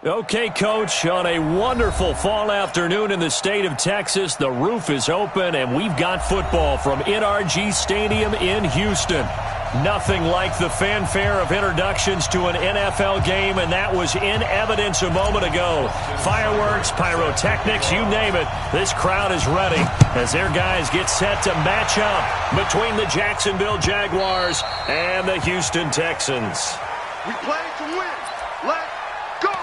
Okay, Coach, on a wonderful fall afternoon in the state of Texas, the roof is open, and we've got football from NRG Stadium in Houston. Nothing like the fanfare of introductions to an NFL game, and that was in evidence a moment ago. Fireworks, pyrotechnics, you name it, this crowd is ready as their guys get set to match up between the Jacksonville Jaguars and the Houston Texans. We play to win. Let's go!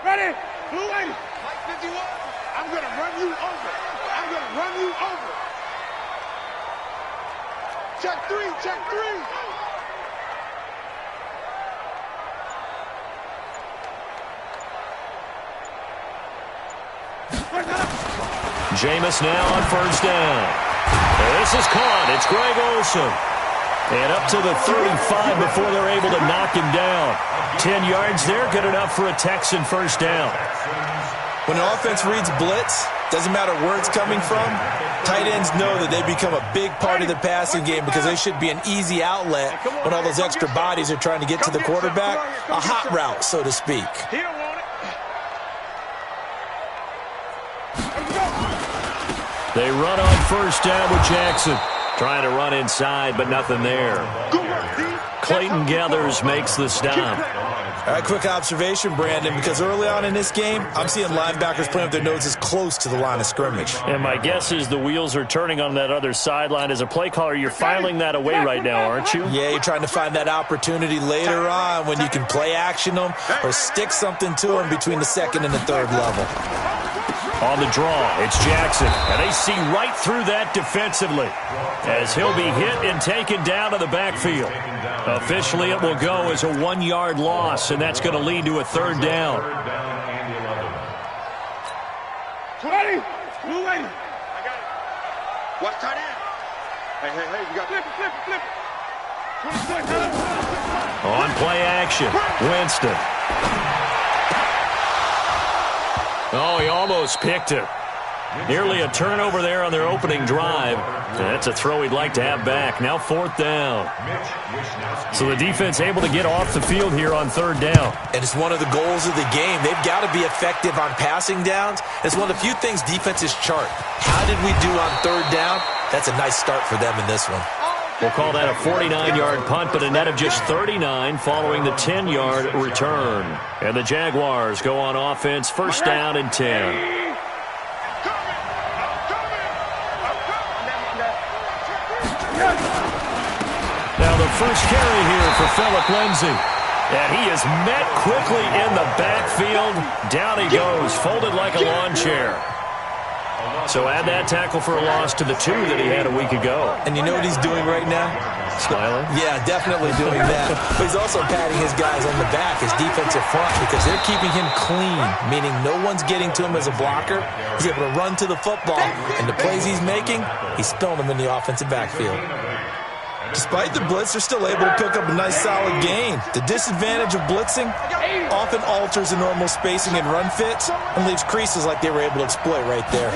Ready? Blue 80. Mike 51. I'm going to run you over. I'm going to run you over. Check three, check three. Jameis now on first down. This is caught. It's Greg Olsen. And up to the 35 before they're able to knock him down. 10 yards there, good enough for a Texan first down. When an offense reads blitz, doesn't matter where it's coming from, tight ends know that they become a big part of the passing game because they should be an easy outlet when all those extra bodies are trying to get to the quarterback. A hot route, so to speak. They run on first down with Jackson. Trying to run inside, but nothing there. Clayton Gathers makes the stop. All right, quick observation, Brandon, because early on in this game, I'm seeing linebackers playing with their noses close to the line of scrimmage. And my guess is the wheels are turning on that other sideline. As a play caller, you're filing that away right now, aren't you? Yeah, you're trying to find that opportunity later on when you can play action them or stick something to them between the second and the third level. On the draw, it's Jackson, and they see right through that defensively as he'll be hit and taken down to the backfield. Officially, it will go as a 1-yard loss, and that's going to lead to a third down. 20, blue 80. I got it. Watch tight end. Hey, you got flip. 26. On play action, Winston. Oh, he almost picked it. Nearly a turnover there on their opening drive. That's a throw he'd like to have back. Now fourth down. So the defense able to get off the field here on third down. And it's one of the goals of the game. They've got to be effective on passing downs. It's one of the few things defenses chart. How did we do on third down? That's a nice start for them in this one. We'll call that a 49-yard punt, but a net of just 39 following the 10-yard return. And the Jaguars go on offense, first down and 10. Now the first carry here for Phillip Lindsay. And he is met quickly in the backfield. Down he goes, folded like a lawn chair. So add that tackle for a loss to the 2 that he had a week ago. And you know what he's doing right now? Smiling? Yeah, definitely doing that. But he's also patting his guys on the back, his defensive front, because they're keeping him clean, meaning no one's getting to him as a blocker. He's able to run to the football, and the plays he's making, he's spilling them in the offensive backfield. Despite the blitz, they're still able to pick up a nice, solid gain. The disadvantage of blitzing often alters the normal spacing and run fits and leaves creases like they were able to exploit right there.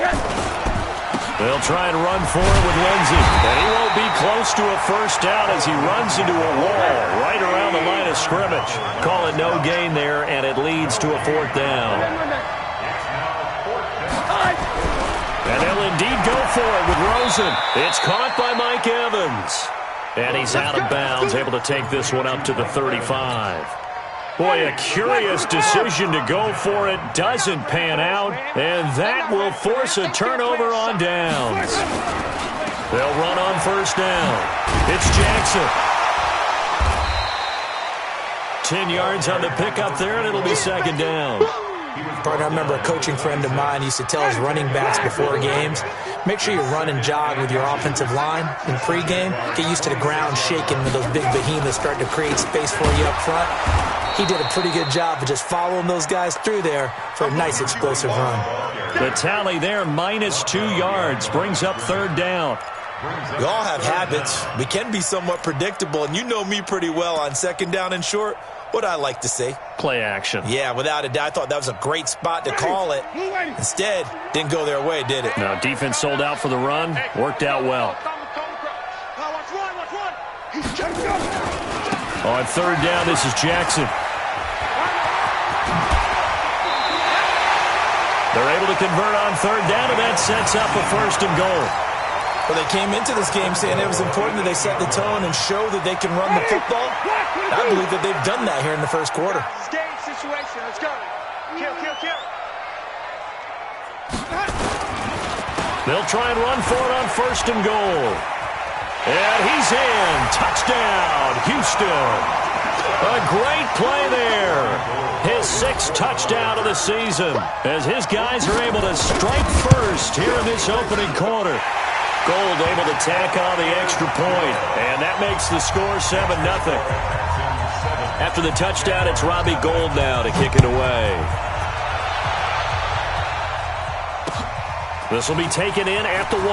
They'll try and run for it with Lindsay, and he won't be close to a first down as he runs into a wall right around the line of scrimmage. Call it no gain there, and it leads to a fourth down. And they'll indeed go for it with Rosen. It's caught by Mike Evans. And he's out of bounds, able to take this one up to the 35. Boy, a curious decision to go for it. Doesn't pan out, and that will force a turnover on downs. They'll run on first down. It's Jackson. 10 yards on the pickup there, and it'll be second down. Partner, I remember a coaching friend of mine used to tell his running backs before games, make sure you run and jog with your offensive line in pregame. Get used to the ground shaking when those big behemoths start to create space for you up front. He did a pretty good job of just following those guys through there for a nice explosive run. The tally there, -2 yards, brings up third down. We all have habits. We can be somewhat predictable, and you know me pretty well on second down and short. What I like to say? Play action. Yeah, without a doubt. I thought that was a great spot to call it. Instead, didn't go their way, did it? Now, defense sold out for the run. Worked out well. On third down, this is Jackson. They're able to convert on third down, and that sets up a 1st and goal. Well, they came into this game saying it was important that they set the tone and show that they can run the football. I believe that they've done that here in the first quarter. Game situation. Let's go. Kill. They'll try and run for it on 1st and goal. And he's in. Touchdown, Houston. A great play there. His 6th touchdown of the season as his guys are able to strike first here in this opening quarter. Gold able to tack on the extra point, and that makes the score 7-0. After the touchdown, it's Robbie Gould now to kick it away. This will be taken in at the 1.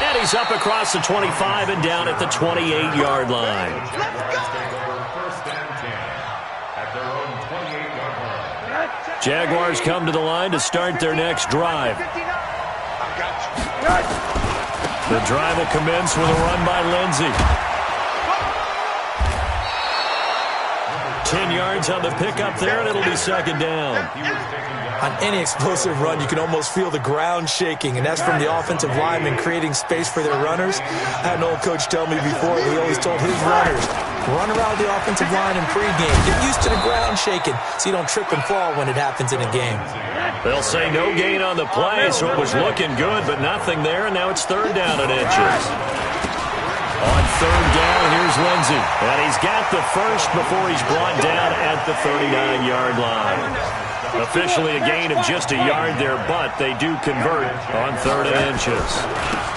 And he's up across the 25 and down at the 28-yard line. Jaguars come to the line to start their next drive. The drive will commence with a run by Lindsey. 10 yards on the pickup there, and it'll be 2nd down. On any explosive run, you can almost feel the ground shaking, and that's from the offensive linemen creating space for their runners. I had an old coach tell me before, he always told his runners, run around the offensive line in pregame. Get used to the ground shaking so you don't trip and fall when it happens in a game. They'll say no gain on the play, so it was looking good, but nothing there, and now it's 3rd down and inches. On 3rd down, here's Lindsey, and he's got the first before he's brought down at the 39-yard line. Officially a gain of just a yard there, but they do convert on 3rd and inches.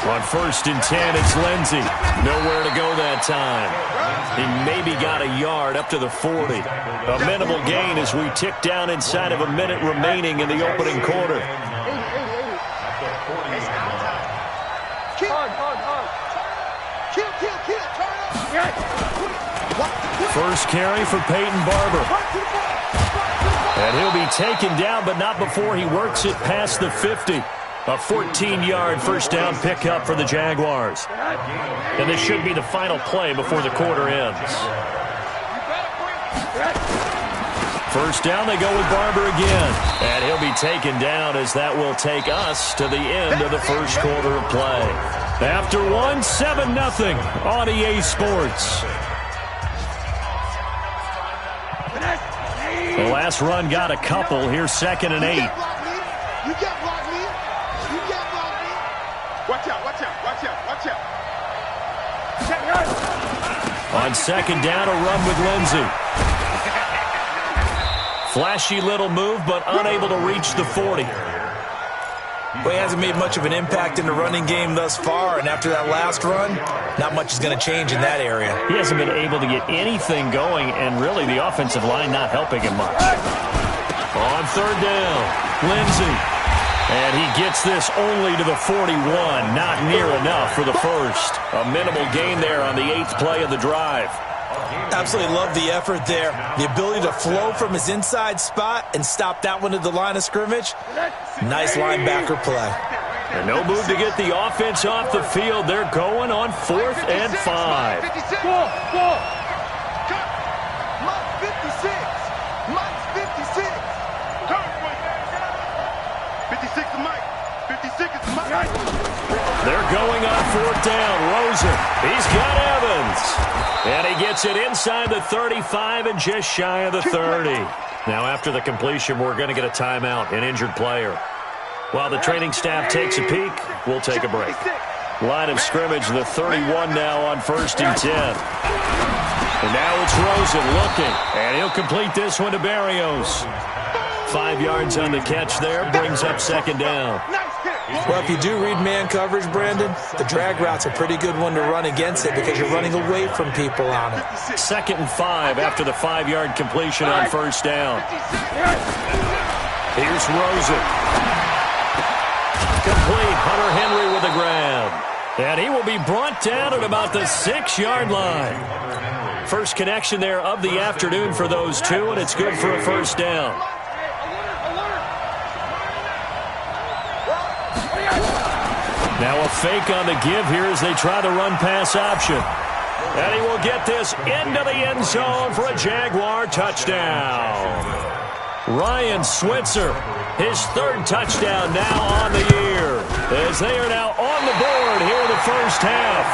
On 1st and 10, it's Lindsey. Nowhere to go that time. He maybe got a yard up to the 40. A minimal gain as we tick down inside of a minute remaining in the opening quarter. First carry for Peyton Barber. And he'll be taken down, but not before he works it past the 50. A 14-yard first down pickup for the Jaguars. And this should be the final play before the quarter ends. First down, they go with Barber again. And he'll be taken down as that will take us to the end of the first quarter of play. After 1, 7-0 on EA Sports. The last run got a couple. Here's 2nd and 8. You can't block me. You can't block me. Watch out. On 2nd down, a run with Lindsey. Flashy little move, but unable to reach the 40. Well, he hasn't made much of an impact in the running game thus far, and after that last run, not much is going to change in that area. He hasn't been able to get anything going, and really the offensive line not helping him much. On 3rd down, Lindsey. And he gets this only to the 41, not near enough for the first. A minimal gain there on the 8th play of the drive. Absolutely love the effort there. The ability to flow from his inside spot and stop that one at the line of scrimmage. Nice linebacker play. And no move to get the offense off the field. They're going on 4th and 5. 56 to Mike. 56 is Mike. They're going on 4th down. Rosen. He's got Evans. And he gets it inside the 35 and just shy of the 30. Now after the completion, we're going to get a timeout, an injured player. While the training staff takes a peek, we'll take a break. Line of scrimmage, the 31 now on 1st and 10. And now it's Rosen looking, and he'll complete this one to Berrios. 5 yards on the catch there, brings up 2nd down. Well, if you do read man coverage, Brandon, the drag route's a pretty good one to run against it because you're running away from people on it. 2nd and 5 after the 5-yard completion on 1st down. Here's Rosen. complete. Hunter Henry with the grab. And he will be brought down at about the 6-yard line. First connection there of the afternoon for those two, and it's good for a first down. Now a fake on the give here as they try the run-pass option. And he will get this into the end zone for a Jaguar touchdown. Ryan Switzer, his third touchdown now on the year, as they are now on the board here in the first half.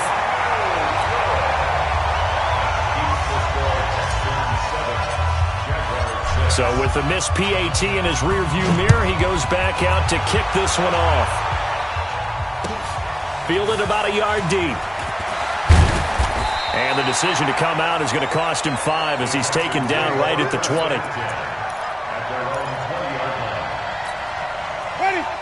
So with the missed PAT in his rearview mirror, he goes back out to kick this one off. Fielded about a yard deep. And the decision to come out is going to cost him 5 as he's taken down right at the 20.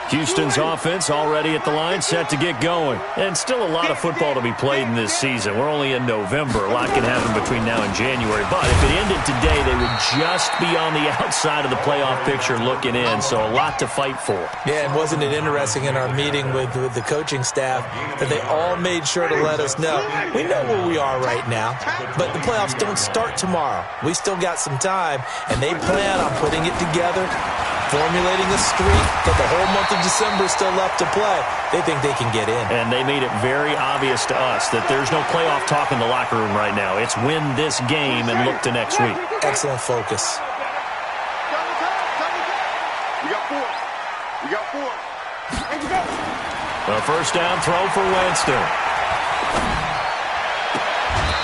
Houston's offense already at the line, set to get going. And still a lot of football to be played in this season. We're only in November. A lot can happen between now and January. But if it ended today, they would just be on the outside of the playoff picture looking in. So a lot to fight for. Yeah, and wasn't it interesting in our meeting with the coaching staff that they all made sure to let us know, we know where we are right now, but the playoffs don't start tomorrow. We still got some time, and they plan on putting it together, formulating a streak, that the whole month of December is still left to play. They think they can get in. And they made it very obvious to us that there's no playoff talk in the locker room right now. It's win this game and look to next week. Excellent focus. We got 4. We got 4. A first down throw for Winston.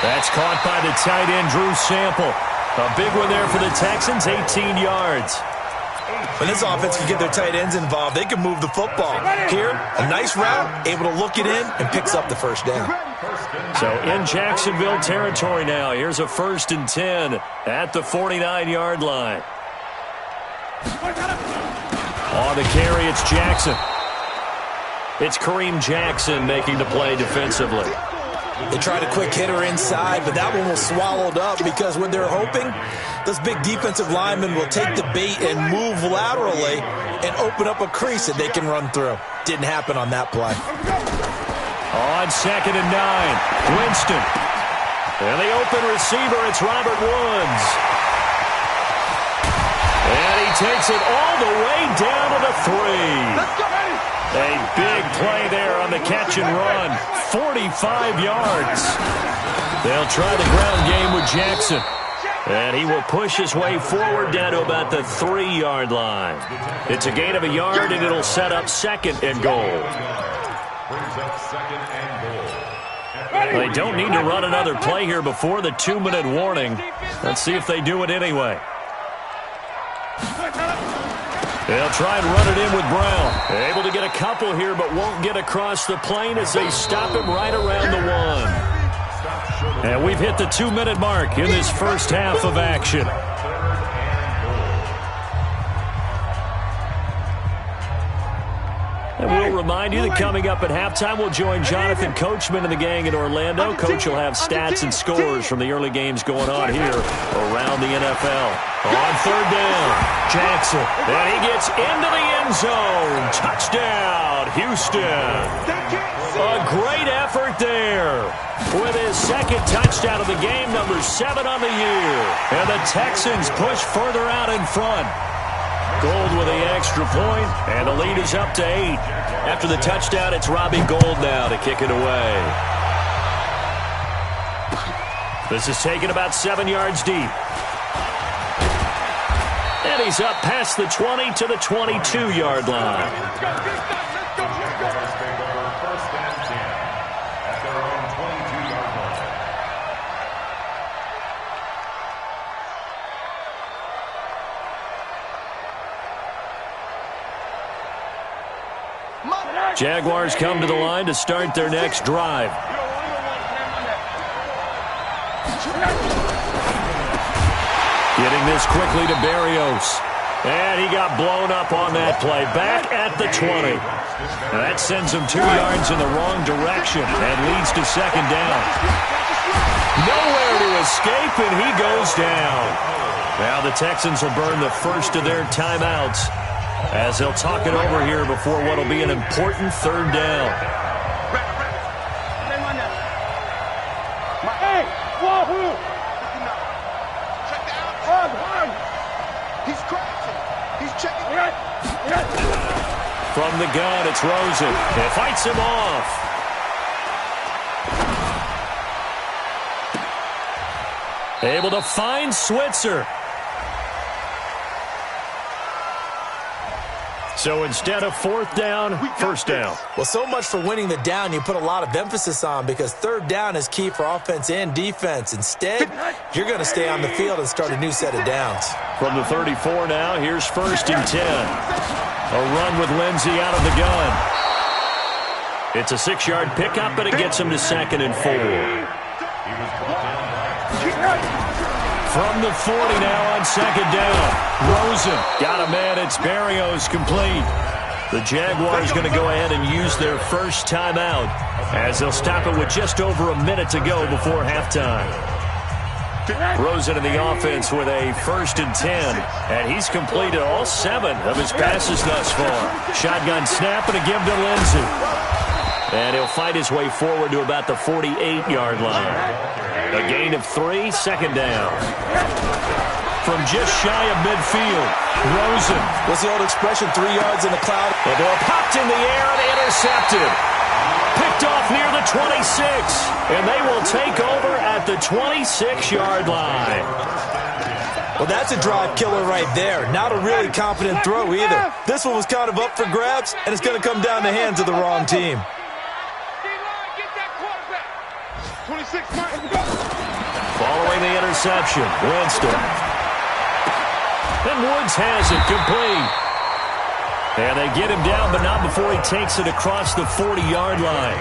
That's caught by the tight end, Drew Sample. A big one there for the Texans, 18 yards. When this offense can get their tight ends involved, they can move the football. Here, a nice route, able to look it in, and picks up the first down. So in Jacksonville territory now. Here's a 1st and 10 at the 49-yard line. On the carry, it's Jackson. It's Kareem Jackson making the play defensively. They tried a quick hitter inside, but that one was swallowed up because when they're hoping, those big defensive linemen will take the bait and move laterally and open up a crease that they can run through. Didn't happen on that play. On 2nd and 9, Winston. And the open receiver, it's Robert Woods. And he takes it all the way down to the 3. A big play there on the catch and run. 45 yards. They'll try the ground game with Jackson. And he will push his way forward down to about the 3-yard line. It's a gain of a yard, and it'll set up 2nd and goal. They don't need to run another play here before the 2-minute warning. Let's see if they do it anyway. They'll try and run it in with Brown. Able to get a couple here, but won't get across the plane as they stop him right around the 1. And we've hit the 2-minute mark in this first half of action. And we'll remind you that coming up at halftime, we'll join Jonathan Coachman and the gang in Orlando. Coach will have stats and scores from the early games going on here around the NFL. On 3rd down, Jackson. And he gets into the end zone. Touchdown, Houston. A great effort there. With his 2nd touchdown of the game, number 7 on the year. And the Texans push further out in front. Gold with the extra point, and the lead is up to 8. After the touchdown, it's Robbie Gould now to kick it away. This is taken about 7 yards deep. And he's up past the 20 to the 22-yard line. Jaguars come to the line to start their next drive. Getting this quickly to Berrios. And he got blown up on that play. Back at the 20. That sends him 2 yards in the wrong direction and leads to 2nd down. Nowhere to escape, and he goes down. Now the Texans will burn the first of their timeouts as they'll talk it over here before what will be an important third down. Hey, whoa! Hard. He's crashing. He's checking. From the gun, it's Rosen. It fights him off. Able to find Switzer. So instead of fourth down, first down. Well, so much for winning the down you put a lot of emphasis on, because third down is key for offense and defense. Instead, you're going to stay on the field and start a new set of downs. From the 34 now, here's 1st and 10. A run with Lindsey out of the gun. It's a 6-yard pickup, but it gets him to 2nd and 4. From the 40 now on 2nd down. Rosen got a man. It's Berrios complete. The Jaguars going to go ahead and use their first timeout as they'll stop it with just over a minute to go before halftime. Rosen in the offense with a 1st and 10, and he's completed all 7 of his passes thus far. Shotgun snap and a give to Lindsey. And he'll fight his way forward to about the 48-yard line. A gain of 3, 2nd down. From just shy of midfield, Rosen. What's the old expression, 3 yards in the cloud? The ball popped in the air and intercepted. Picked off near the 26, and they will take over at the 26-yard line. Well, that's a drive killer right there. Not a really confident throw either. This one was kind of up for grabs, and it's going to come down the hands of the wrong team. Following the interception, Winston. And Woods has it complete. And they get him down, but not before he takes it across the 40-yard line.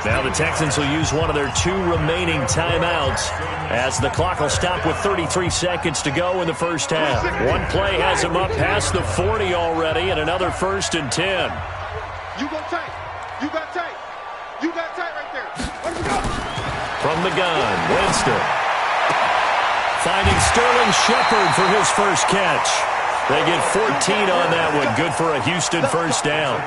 Now the Texans will use one of their 2 remaining timeouts as the clock will stop with 33 seconds to go in the first half. One play has him up past the 40 already, and another 1st and 10. You go tight. You got tight. You got tight right there. Let's go. From the gun, Winston. Finding Sterling Shepard for his first catch. They get 14 on that one. Good for a Houston first down.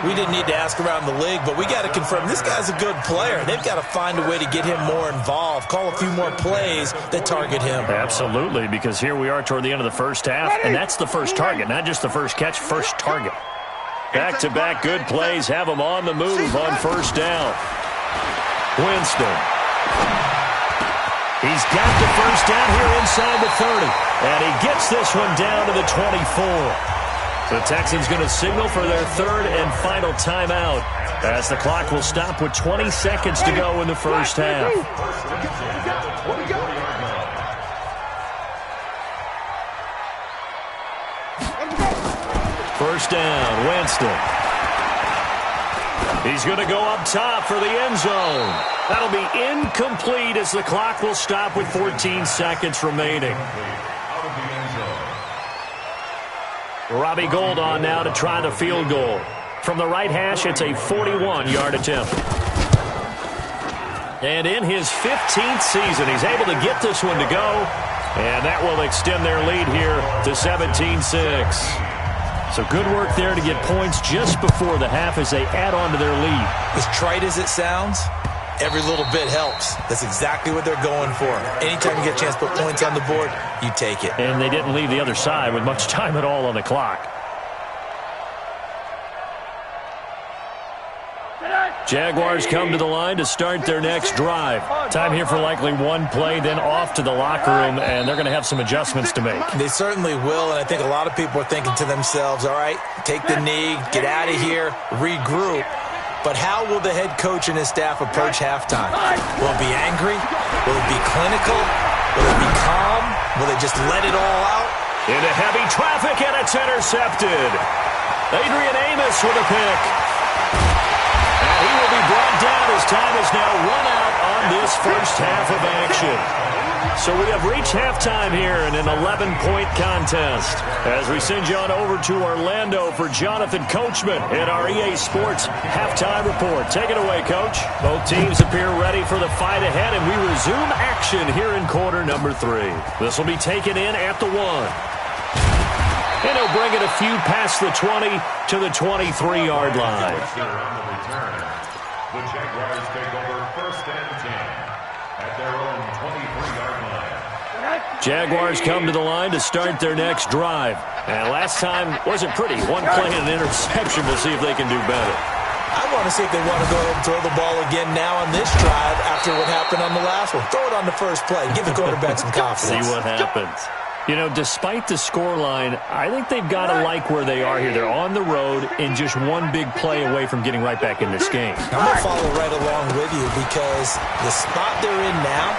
We didn't need to ask around the league, but we got to confirm this guy's a good player. They've got to find a way to get him more involved, call a few more plays that target him. Absolutely, because here we are toward the end of the first half, and that's the first target, not just the first catch, first target. Back-to-back good plays have him on the move on first down. Winston. He's got the first down here inside the 30. And he gets this one down to the 24. The Texans going to signal for their 3rd and final timeout as the clock will stop with 20 seconds to go in the first half. First down, Winston. He's going to go up top for the end zone. That'll be incomplete as the clock will stop with 14 seconds remaining. Robbie Gould on now to try the field goal. From the right hash, it's a 41-yard attempt. And in his 15th season, he's able to get this one to go. And that will extend their lead here to 17-6. So good work there to get points just before the half as they add on to their lead. As trite as it sounds, every little bit helps. That's exactly what they're going for. Anytime you get a chance to put points on the board, you take it. And they didn't leave the other side with much time at all on the clock. Jaguars come to the line to start their next drive. Time here for likely one play, then off to the locker room, and they're going to have some adjustments to make. They certainly will, and I think a lot of people are thinking to themselves, all right, take the knee, get out of here, regroup. But how will the head coach and his staff approach halftime? Will it be angry? Will it be clinical? Will it be calm? Will they just let it all out? Into heavy traffic, and it's intercepted. Adrian Amos with a pick. And he will be brought down as time is now run out on this first half of action. So we have reached halftime here in an 11-point contest. As we send you on over to Orlando for Jonathan Coachman in our EA Sports Halftime Report. Take it away, Coach. Both teams appear ready for the fight ahead, and we resume action here in quarter number 3. This will be taken in at the 1. And he'll bring it a few past the 20 to the 23-yard line. The Jaguars take over 1st and 10 at their own 23-yard line. Jaguars come to the line to start their next drive. And last time wasn't pretty. One play and an interception. We'll see if they can do better. I want to see if they want to go ahead and throw the ball again now on this drive after what happened on the last one. Throw it on the first play. Give the quarterback some confidence. See what happens. You know, despite the scoreline, I think they've got to like where they are here. They're on the road and just one big play away from getting right back in this game. I'm going to follow right along with you because the spot they're in now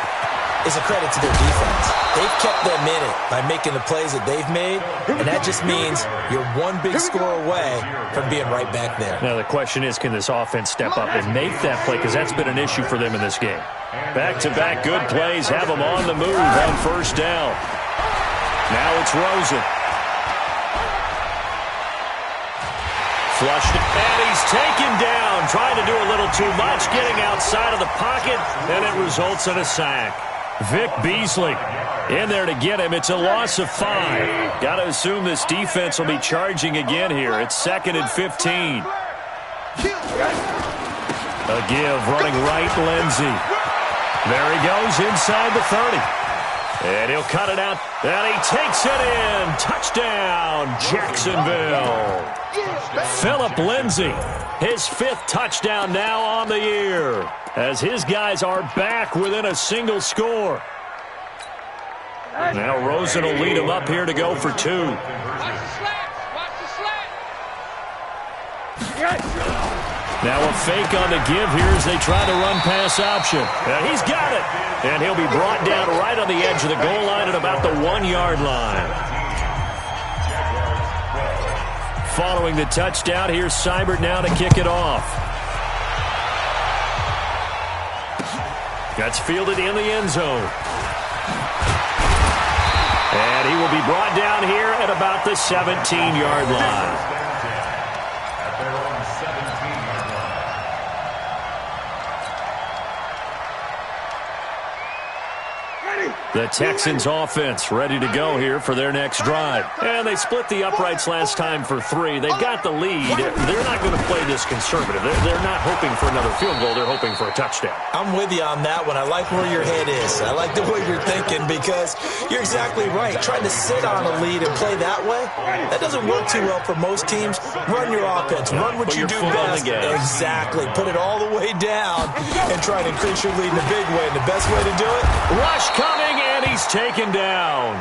is a credit to their defense. They've kept them in it by making the plays that they've made, and that just means you're one big score away from being right back there. Now the question is, can this offense step up and make that play? Because that's been an issue for them in this game. Back-to-back good plays have them on the move on first down. Now it's Rosen. Flushed it, and he's taken down. Trying to do a little too much, getting outside of the pocket, and it results in a sack. Vic Beasley in there to get him. It's a loss of 5. Got to assume this defense will be charging again here. It's 2nd and 15. A give, running right, Lindsey. There he goes inside the 30. And he'll cut it out, and he takes it in. Touchdown, Jacksonville. Phillip Lindsay, his 5th touchdown now on the year, as his guys are back within a single score. Now Rosen will lead him up here to go for 2. Now a fake on the give here as they try to run pass option. And he's got it. And he'll be brought down right on the edge of the goal line at about the 1-yard line. Following the touchdown, here's Seibert now to kick it off. That's fielded in the end zone. And he will be brought down here at about the 17-yard line. The Texans offense ready to go here for their next drive. And they split the uprights last time for 3. They've got the lead. They're not going to play this conservative. They're not hoping for another field goal. They're hoping for a touchdown. I'm with you on that one. I like where your head is. I like the way you're thinking because you're exactly right. Trying to sit on a lead and play that way, that doesn't work too well for most teams. Run your offense. Run what you do best. Exactly. Put it all the way down and try to increase your lead in a big way. And the best way to do it? Rush coming. And he's taken down.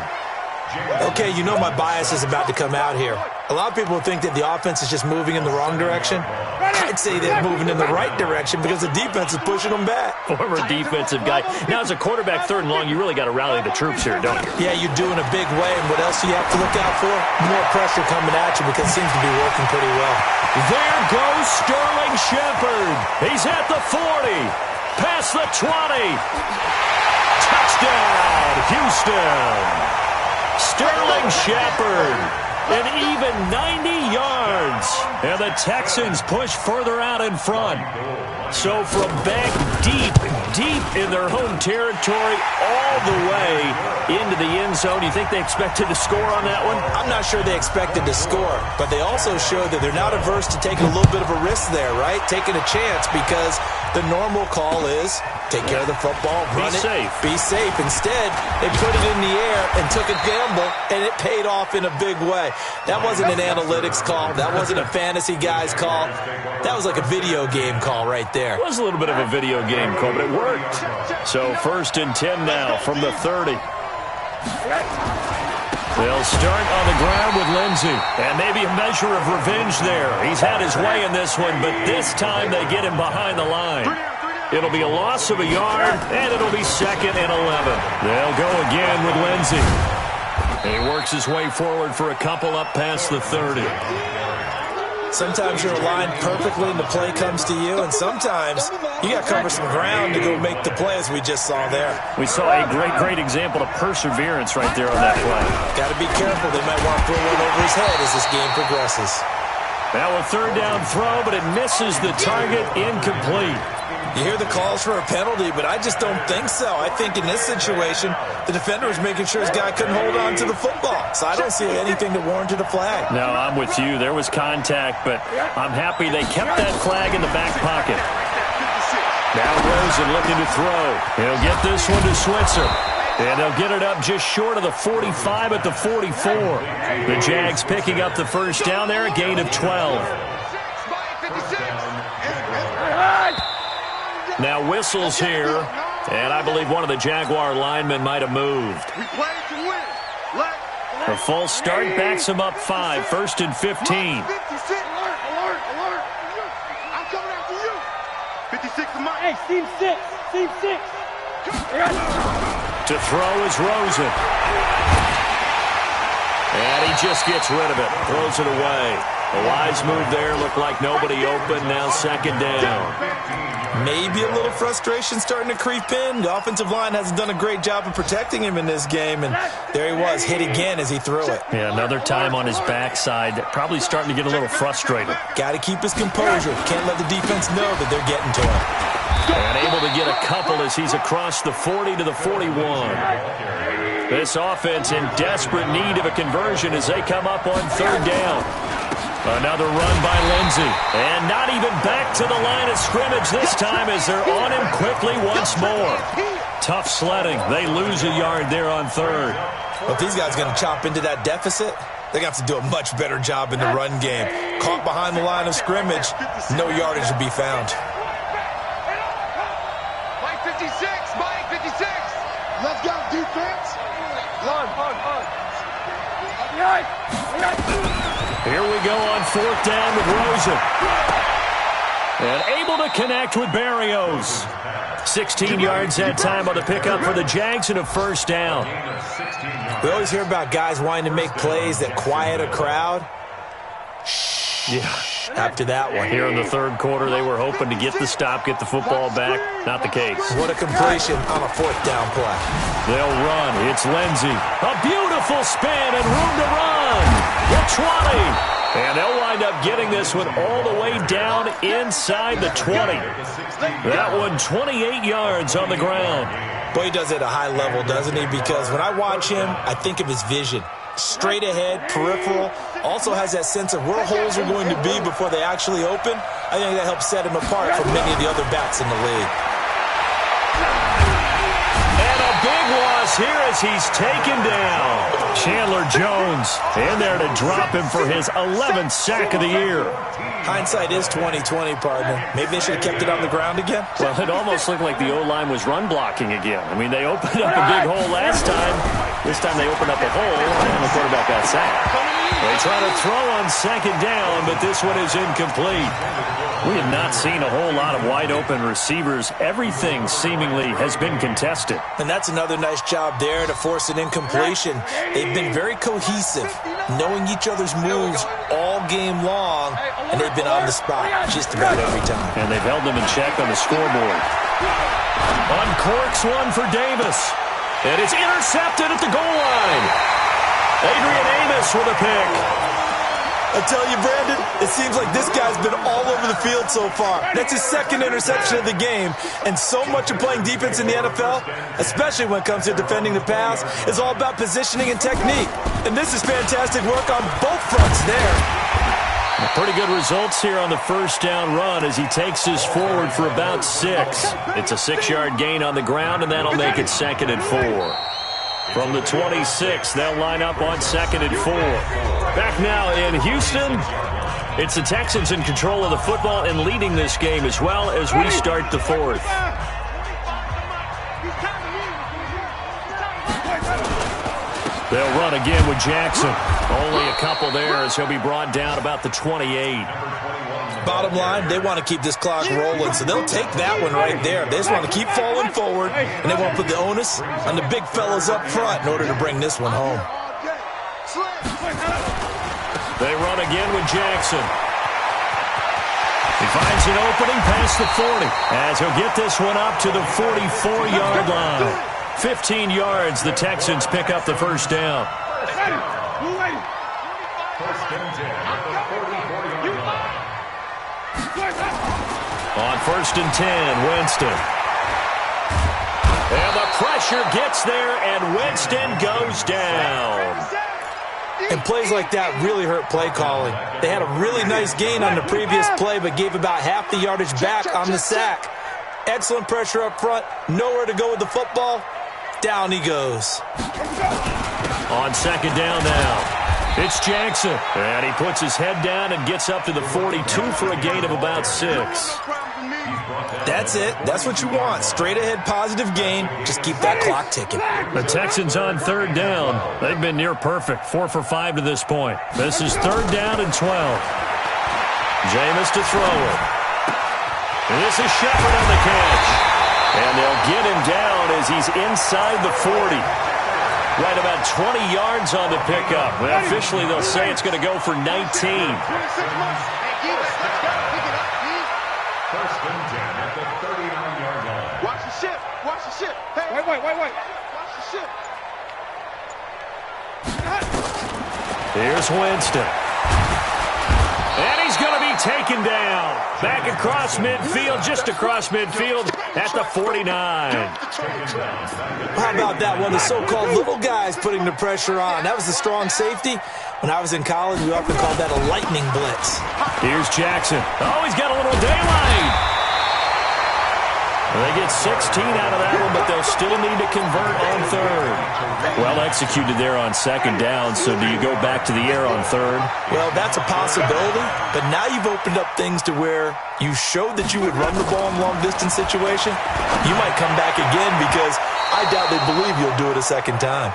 Okay, you know my bias is about to come out here. A lot of people think that the offense is just moving in the wrong direction. I'd say they're moving in the right direction because the defense is pushing them back. Former defensive guy. Now, as a quarterback 3rd and long, you really got to rally the troops here, don't you? Yeah, you're doing a big way. And what else do you have to look out for? More pressure coming at you because it seems to be working pretty well. There goes Sterling Shepard. He's at the 40. Past the 20. Touchdown, Houston. Sterling Shepard, an even 90 yards. And the Texans push further out in front. So from back deep in their home territory all the way into the end zone, you think they expected to score on that one? I'm not sure they expected to score, but they also showed that they're not averse to taking a little bit of a risk there, right? Taking a chance because the normal call is take care of the football, run it, be safe. Instead, they put it in the air and took a gamble, and it paid off in a big way. That wasn't an analytics call. That wasn't a fantasy guy's call. That was like a video game call right there. It was a little bit of a video game call, but it worked. So 1st and 10 now from the 30. They'll start on the ground with Lindsey. And maybe a measure of revenge there. He's had his way in this one, but this time they get him behind the line. It'll be a loss of a yard, and it'll be 2nd and 11. They'll go again with Lindsey. He works his way forward for a couple up past the 30. Sometimes you're aligned perfectly and the play comes to you, and sometimes you got to cover some ground to go make the play, as we just saw there. We saw a great example of perseverance right there on that play. Got to be careful. They might want to throw one over his head as this game progresses. Now a 3rd down throw, but it misses the target, incomplete. You hear the calls for a penalty, but I just don't think so. I think in this situation, the defender was making sure his guy couldn't hold on to the football. So I don't see anything that warranted a flag. No, I'm with you. There was contact, but I'm happy they kept that flag in the back pocket. Now Rosen looking to throw. He'll get this one to Switzer. And they'll get it up just short of the 45 at the 44. The Jags picking up the first down there, a gain of 12. Now whistles here, and I believe one of the Jaguar linemen might have moved. A false start backs him up 5, 1st and 15. Hey, team 6, team 6. To throw is Rosen. And he just gets rid of it, throws it away. A wise move there, looked like nobody open, now second down. Maybe a little frustration starting to creep in. The offensive line hasn't done a great job of protecting him in this game, and there he was, hit again as he threw it. Yeah, another time on his backside, probably starting to get a little frustrated. Got to keep his composure. Can't let the defense know that they're getting to him. And able to get a couple as he's across the 40 to the 41. This offense in desperate need of a conversion as they come up on third down. Another run by Lindsey. And not even back to the line of scrimmage this time as they're on him quickly once more. Tough sledding. They lose a yard there on third. Well, if these guys are going to chop into that deficit, they're going to have to do a much better job in the run game. Caught behind the line of scrimmage, no yardage to be found. Mike 56, Mike 56. Let's go, defense. Line. Here we go on fourth down with Rosen. And able to connect with Berrios. 16 yards that time on the pickup for the Jags and a first down. We always hear about guys wanting to make plays that quiet a crowd. Yeah. After that one. Here in the third quarter, they were hoping to get the stop, get the football back. Not the case. What a completion on a fourth down play. They'll run. It's Lindsey. A beautiful spin and room to run. The 20. And they'll wind up getting this one all the way down inside the 20. That one 28 yards on the ground. Boy, he does it at a high level, doesn't he? Because when I watch him, I think of his vision. Straight ahead, peripheral, also has that sense of where holes are going to be before they actually open. I think that helps set him apart from many of the other backs in the league. And a big loss here as he's taken down. Chandler Jones in there to drop him for his 11th sack of the year. Hindsight is 20/20, partner. Maybe they should have kept it on the ground again. Well, it almost looked like the O-line was run blocking again. I mean, they opened up a big hole last time. This time they opened up a hole, and the quarterback got sacked. They try to throw on second down, but this one is incomplete. We have not seen a whole lot of wide-open receivers. Everything seemingly has been contested. And that's another nice job there to force an incompletion. They've been very cohesive, knowing each other's moves all game long, and they've been on the spot just about every time. And they've held them in check on the scoreboard. Uncorks one for Davis. And it's intercepted at the goal line. Adrian Amos with a pick. I tell you, Brandon, it seems like this guy's been all over the field so far. That's his second interception of the game. And so much of playing defense in the NFL, especially when it comes to defending the pass, is all about positioning and technique. And this is fantastic work on both fronts there. Pretty good results here on the first down run as he takes this forward for about 6. It's a 6-yard gain on the ground, and that'll make it 2nd and 4. From the 26, they'll line up on 2nd and 4. Back now in Houston, it's the Texans in control of the football and leading this game as well as we start the 4th. They'll run again with Jackson. Only a couple there as he'll be brought down about the 28. Bottom line, they want to keep this clock rolling, so they'll take that one right there. They just want to keep falling forward, and they want to put the onus on the big fellas up front in order to bring this one home. They run again with Jackson. He finds an opening past the 40 as he'll get this one up to the 44-yard line. 15 yards, the Texans pick up the first down. On 1st and 10, Winston. And the pressure gets there, and Winston goes down. And plays like that really hurt play calling. They had a really nice gain on the previous play, but gave about half the yardage back on the sack. Excellent pressure up front. Nowhere to go with the football. Down he goes. On 2nd down now. It's Jackson. And he puts his head down and gets up to the 42 for a gain of about 6. That's it. That's what you want. Straight ahead positive gain. Just keep that clock ticking. The Texans on 3rd down. They've been near perfect. 4 for 5 to this point. This is 3rd down and 12. Jameis to throw it. And this is Shepard on the catch. And they'll get him down as he's inside the 40. Right about 20 yards on the pickup. Well, officially, they'll say it's going to go for 19. 1st and 10 at the 39-yard line. Watch the ship. Watch the ship. Hey. Wait. Watch the ship. Here's Winston. And he's going to be taken down. Back across midfield, just across midfield at the 49. How about that one? The so-called little guys putting the pressure on. That was the strong safety. When I was in college, we often called that a lightning blitz. Here's Jackson. Oh, he's got a little daylight. They get 16 out of that one, but they'll still need to convert on 3rd. Well executed there on 2nd down, so do you go back to the air on 3rd? Well, that's a possibility, but now you've opened up things to where you showed that you would run the ball in a long-distance situation. You might come back again because I doubt they believe you'll do it a 2nd time.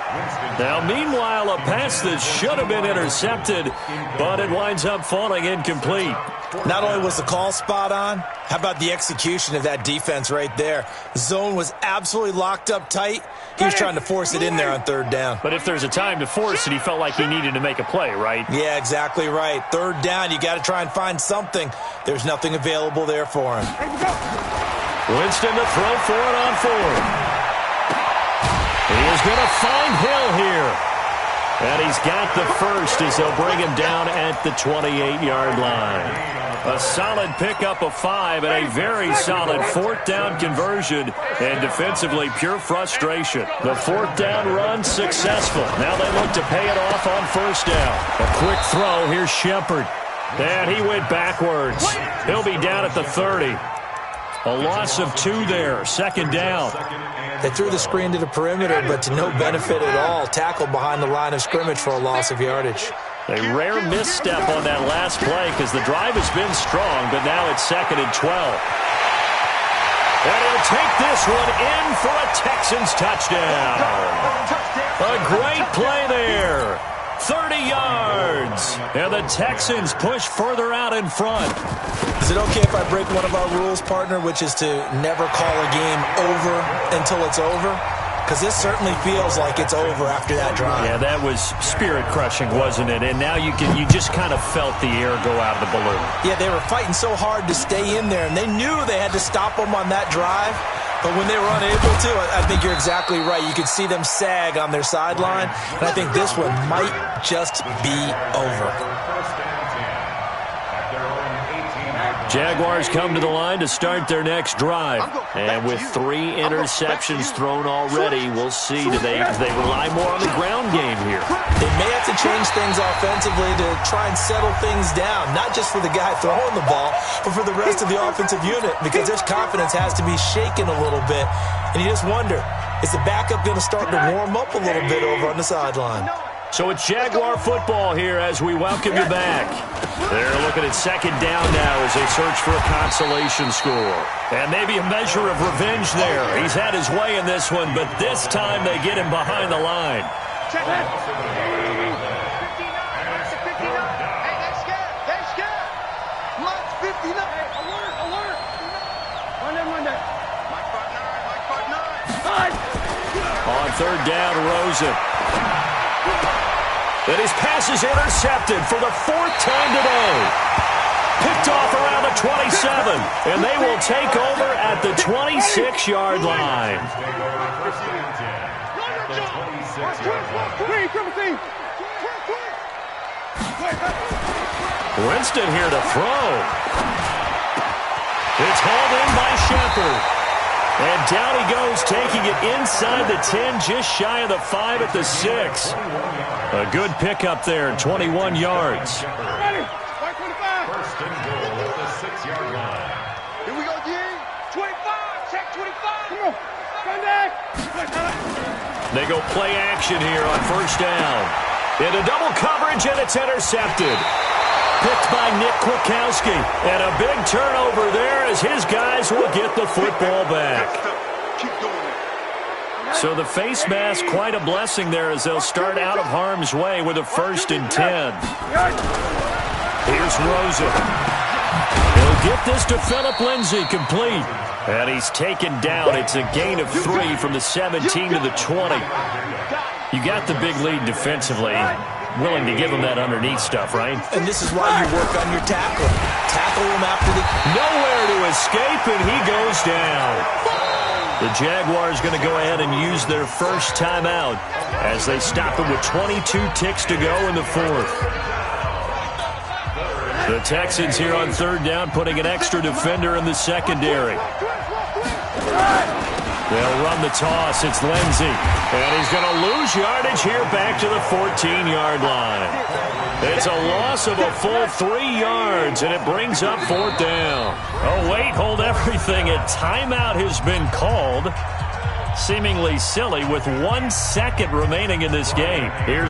Now, meanwhile, a pass that should have been intercepted, but it winds up falling incomplete. Not only was the call spot on, how about the execution of that defense right there? The zone was absolutely locked up tight. He was trying to force it in there on 3rd down. But if there's a time to force it, he felt like he needed to make a play, right? Yeah, exactly right. 3rd down, you got to try and find something. There's nothing available there for him. Winston to throw for it on 4th. He is going to find Hill here. And he's got the first as they'll bring him down at the 28-yard line. A solid pickup of 5 and a very solid 4th down conversion. And defensively, pure frustration. The 4th down run successful. Now they look to pay it off on 1st down. A quick throw. Here's Shepard. And he went backwards. He'll be down at the 30. A loss of 2 there. 2nd down. They threw the screen to the perimeter, but to no benefit at all. Tackled behind the line of scrimmage for a loss of yardage. A rare misstep on that last play because the drive has been strong, but now it's 2nd and 12. And he'll take this one in for a Texans touchdown. A great play there. 30 yards. And the Texans push further out in front. Is it okay if I break one of our rules, partner, which is to never call a game over until it's over? Because this certainly feels like it's over after that drive. Yeah, that was spirit-crushing, wasn't it? And now you just kind of felt the air go out of the balloon. Yeah, they were fighting so hard to stay in there, and they knew they had to stop them on that drive. But when they were unable to, I think you're exactly right. You could see them sag on their sideline, and I think this one might just be over. Jaguars come to the line to start their next drive. And with 3 interceptions thrown already, we'll see. Do they rely more on the ground game here? They may have to change things offensively to try and settle things down, not just for the guy throwing the ball, but for the rest of the offensive unit, because their confidence has to be shaken a little bit. And you just wonder, is the backup going to start to warm up a little bit over on the sideline? So it's Jaguar football here as we welcome you back. They're looking at 2nd down now as they search for a consolation score. And maybe a measure of revenge there. He's had his way in this one, but this time they get him behind the line. On 3rd down, Rosen. And his pass is intercepted for the 4th time today. Picked off around the 27, and they will take over at the 26-yard line. Winston here to throw. It's hauled in by Shepard. And down he goes, taking it inside the 10, just shy of the 5 at the 6. A good pickup there, 21 yards. Ready? 25. First and goal at the 6-yard line. Here we go, D. 25. Check 25. Come on. Come back. They go play action here on first down. Into double coverage, and it's intercepted. Picked by Nick Kwiatkowski. And a big turnover there as his guys will get the football back. Keep doing it. So the face mask, quite a blessing there as they'll start out of harm's way with a 1st and 10. Here's Rosen. He'll get this to Phillip Lindsay, complete. And he's taken down. It's a gain of 3 from the 17 to the 20. You got the big lead defensively. Willing to give him that underneath stuff, right? And this is why you work on your tackling. Tackle him after the... Nowhere to escape, and he goes down. The Jaguars going to go ahead and use their first timeout as they stop it with 22 ticks to go in the 4th. The Texans here on 3rd down, putting an extra defender in the secondary. They'll run the toss. It's Lindsay. And he's going to lose yardage here back to the 14-yard line. It's a loss of a full 3 yards, and it brings up 4th down. Oh, wait, hold everything. A timeout has been called. Seemingly silly with 1 second remaining in this game. Here's